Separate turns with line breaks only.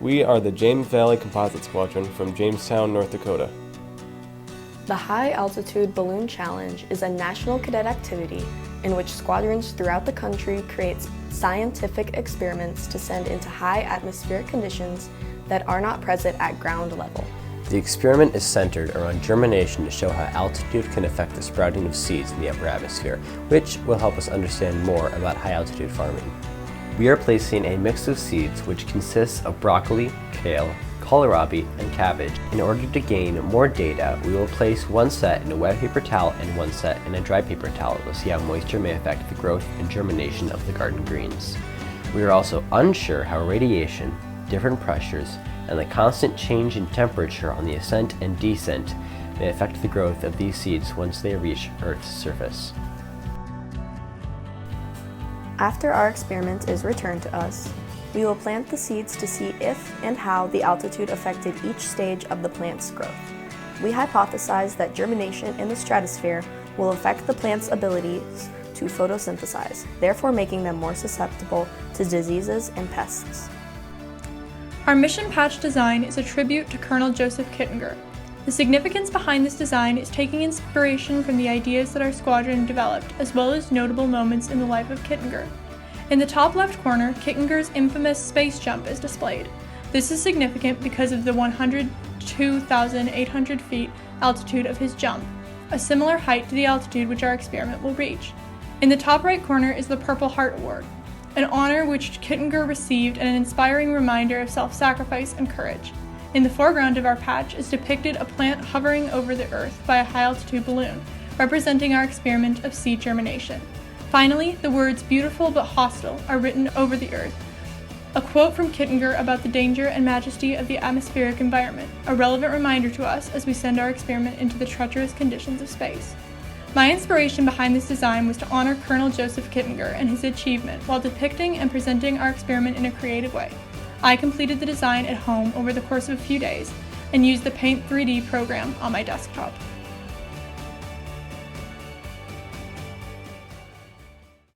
We are the James Valley Composite Squadron from Jamestown, North Dakota.
The High Altitude Balloon Challenge is a national cadet activity in which squadrons throughout the country create scientific experiments to send into high atmospheric conditions that are not present at ground level.
The experiment is centered around germination to show how altitude can affect the sprouting of seeds in the upper atmosphere, which will help us understand more about high altitude farming. We are placing a mix of seeds which consists of broccoli, kale, kohlrabi, and cabbage. In order to gain more data, we will place one set in a wet paper towel and one set in a dry paper towel to see how moisture may affect the growth and germination of the garden greens. We are also unsure how radiation, different pressures, and the constant change in temperature on the ascent and descent may affect the growth of these seeds once they reach Earth's surface.
After our experiment is returned to us, we will plant the seeds to see if and how the altitude affected each stage of the plant's growth. We hypothesize that germination in the stratosphere will affect the plant's abilities to photosynthesize, therefore making them more susceptible to diseases and pests.
Our mission patch design is a tribute to Colonel Joseph Kittinger. The significance behind this design is taking inspiration from the ideas that our squadron developed, as well as notable moments in the life of Kittinger. In the top left corner, Kittinger's infamous space jump is displayed. This is significant because of the 102,800 feet altitude of his jump, a similar height to the altitude which our experiment will reach. In the top right corner is the Purple Heart Award, an honor which Kittinger received and an inspiring reminder of self-sacrifice and courage. In the foreground of our patch is depicted a plant hovering over the Earth by a high-altitude balloon, representing our experiment of seed germination. Finally, the words "beautiful but hostile" are written over the Earth, a quote from Kittinger about the danger and majesty of the atmospheric environment, a relevant reminder to us as we send our experiment into the treacherous conditions of space. My inspiration behind this design was to honor Colonel Joseph Kittinger and his achievement while depicting and presenting our experiment in a creative way. I completed the design at home over the course of a few days and used the Paint 3D program on my desktop.